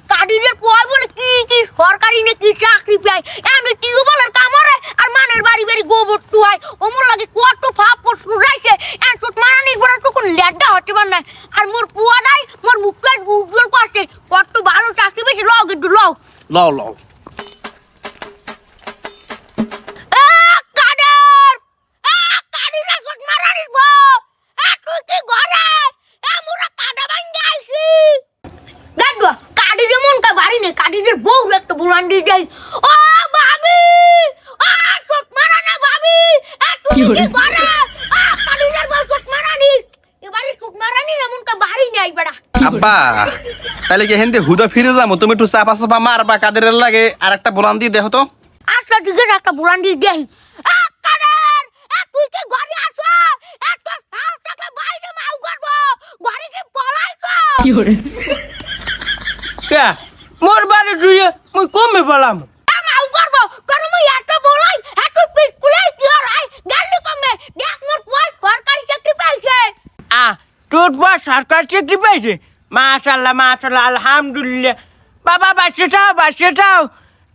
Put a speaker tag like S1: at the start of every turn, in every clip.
S1: কাঠিরের পয় বলে কি কি সরকারি না কি চাকরি পায় আমি টিউবওয়েলের কামড়ে আর মানের বাড়ি বাড়ি গোবর টুয়াই ওমর লাগে কত ফাপ পশু রাইছে এন ছোট মারানির পর তো কোন লেডা হতে পার না আর মোর পুয়াটাই মোর মুখটা উজ্জ্বল করছে কত ভালো চাকরি পেয়েছে লও একটু লও
S2: লও লও
S1: কাঠিরের বউ একটা বুলান দিয়ে যাই ও ভাবি ছোট মারানা ভাবি তুমি কি করে কাঠিরের বউ ছোট মারানি এবারে ছোট মারানি এমন কা বাড়ি নাই বেড়া
S2: আব্বা তাহলে কি হেন্দে হুদা ফিরে যাবো তুমি একটু চাপা চাপা মারবা কাদেরের লাগে আর একটা বুলান দিয়ে দেখো তো
S1: আচ্ছা ঠিক আছে একটা বুলান দিয়ে দেই কাদের তুই কি ঘরে আছো এত সাহস থাকলে বাইরে মাউ করব ঘরে কি পলাইছো
S3: কি করে
S4: কে মোর বাড়ি জুয়ে মুই কমে পেলাম
S1: মাউ করব তোর মুই এত বলাই এত পিছকুলে কি আর আই গালি কমে দেখ মোর পয় সরকারি চাকরি পাইছে
S4: তোর পর সরকার চাকরি পাইছে মাশাল্লাহ মাশাল্লাহ আলহামদুলিল্লাহ বাবা বাচ্চা যাও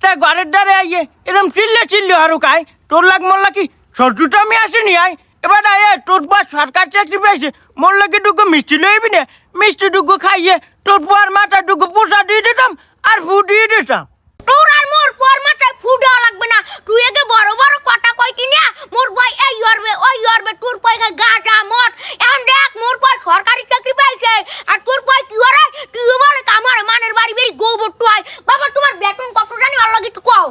S4: তা ঘরের দ্বারে আইয়ে এরকম চিল্লে হারু খাই তোর লাগ মোল্লা কি সরজুটা আমি আসিনি আই এবার আয় তোর পর সরকার চাকরি পাইছে মোল্লা কি ডুকু মিষ্টি লইবি না মিষ্টি ডুকু খাইয়ে তোর পর মাথা ডুকু পোষা দিয়ে দিতাম আর ফুটিয়ে দিতাম
S1: তোর আর মোর পর মাথায় ফুটা লাগবে না তুই একে বড় বড় কথা কই কি না মোর ভাই এই হরবে ওই হরবে তোর পয়সা গাঁজা মদ এখন দেখ মোর পয় সরকারি চাকরি পাইছে আর তোর পয় কি হরে তুই বলে কামার মানের বাড়ি বাড়ি গোবর টুয়াই বাবা তোমার বেতন কত জানি আল্লাহ একটু কও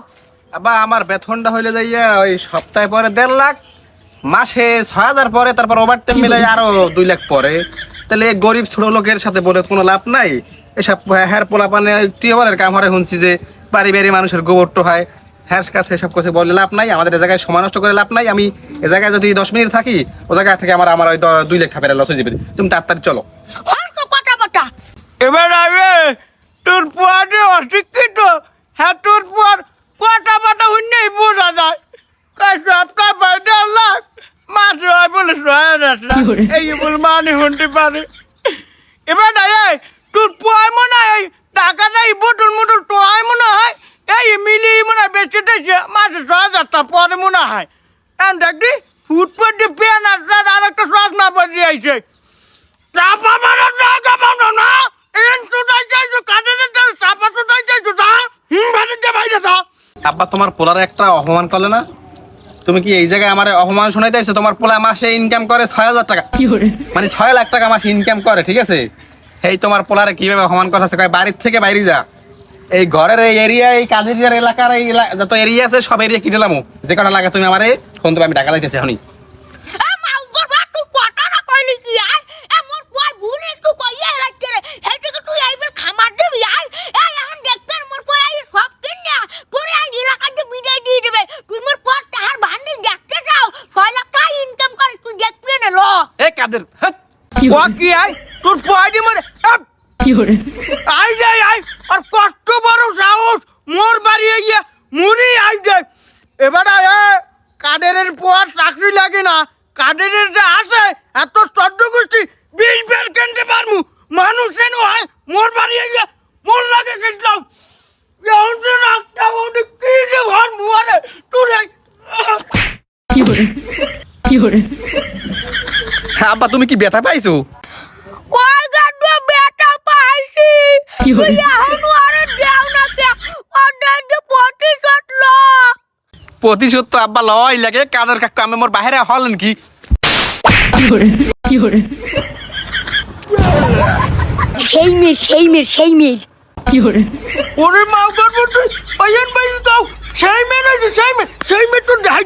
S2: আব্বা আমার বেতনটা হইলে যাইয়া ওই সপ্তাহে পরে 1.5 লাখ মাসে 6,000 পরে তারপর ওভারটাইম মিলাই আরো 2 লাখ পরে তাহলে গরিব ছোট লোকের সাথে বলে কোনো লাভ নাই এসব হ্যার পোলাপানে টিউবওয়েলের কাম হরে শুনছি যে বাড়ি বাড়ি মানুষের গোবর তো হয় হ্যার কাছে এসব কথা বললে লাভ নাই আমাদের এই জায়গায় সময় নষ্ট করে লাভ নাই আমি এই জায়গায় যদি 10 মিনিট থাকি ও জায়গা থেকে আমার ওই 2 লাখ টাকা লস হয়ে যাবে তুমি তাড়াতাড়ি চলো
S1: হলকো কথা বটা
S4: এবার আবে তোর পোয়াটে অশিক্ষিত হ্যাঁ তোর পর কথা বাটা হইনেই বোঝা যায় সপ্তাহ 1.5 লাখ মাসে হয় বলে 6,000 এই বল মানে শুনতে পারে এবার তোর পোয়ায় মনে হয় টাকাটা এই বোতল মোটল টোয়ায় মনে হয় এই মিলি মনে হয় বেশি দিয়েছে মাসে 6,000 পরে মনে হয় এখন দেখবি ফুটপাথ দিয়ে পেন আসছে আর একটা চশমা পরে আইছে চাপা মারা জায়গা পাবো না এন চুটাই যাইছো কাদের চাপা চুটাই যাইছো যা বাড়িতে বাইরে যা
S2: আব্বা তোমার পোলার একটা অপমান করলে না তুমি কি এই জায়গায় আমার অপমান শোনাইতেছো তোমার পোলা মাসে ইনকাম করে 6,000 টাকা মানে 6 লাখ টাকা মাসে ইনকাম করে ঠিক আছে এই তোমার পোলারে কিভাবে অপমান করতেছে কয় বাড়ির থেকে বাইরে যা এই ঘরের এই এরিয়া এই কাজের এলাকার এই যত এরিয়া আছে সব এরিয়া কিনে দিলাম যে কটা লাগে তুমি আমারে ফোন দেবে আমি টাকা দিতেছি এখনই
S1: মাউ করবা তুই কথা না কইলি কি আই মোর পয় ভুল একটু কইয়া লাগতে রে হেটিকে তুই আইবে খামার দিবি আই এই এখন দেখতে মোর পয় আই সব কিনা তোরে আই এলাকাতে বিদায় দিয়ে দেবে তুই মোর পর তাহার ভান্ডি দেখতে যাও 6 লাখ টাকা ইনকাম করে তুই দেখবি না ল
S2: এ কাদের
S4: ও কি আই তোর পয়ডি মরে আই যাই আর কষ্ট বড় সাহস মোর বাড়ি আইয়া মুড়ি আই যাই এবার কাদেরের পর চাকরি লাগে না কাদেরের যে আসে এত চোদ্দ গোষ্ঠী 20 বের কিনতে পারমু মানুষ যেন হয় মোর বাড়ি আইয়া মোর লাগে কিনলাম রাস্তা বন্ধু কি যে ঘর মুয়ারে তুই
S2: আব্বা তুমি কি ব্যথা পাইছো
S1: ওই গাড্ডো বেটা পাইছি তুই এখন আরে দেও না কে ওদের যে
S2: প্রতিশোধ তো আব্বা লয় লাগে কাদের কাকু আমি মোর বাইরে হলেন কি
S1: সেই মেয়ের
S4: ওরে মা করবো তুই ওইন ভাই দাও সেই মেয়ে তো দেখাই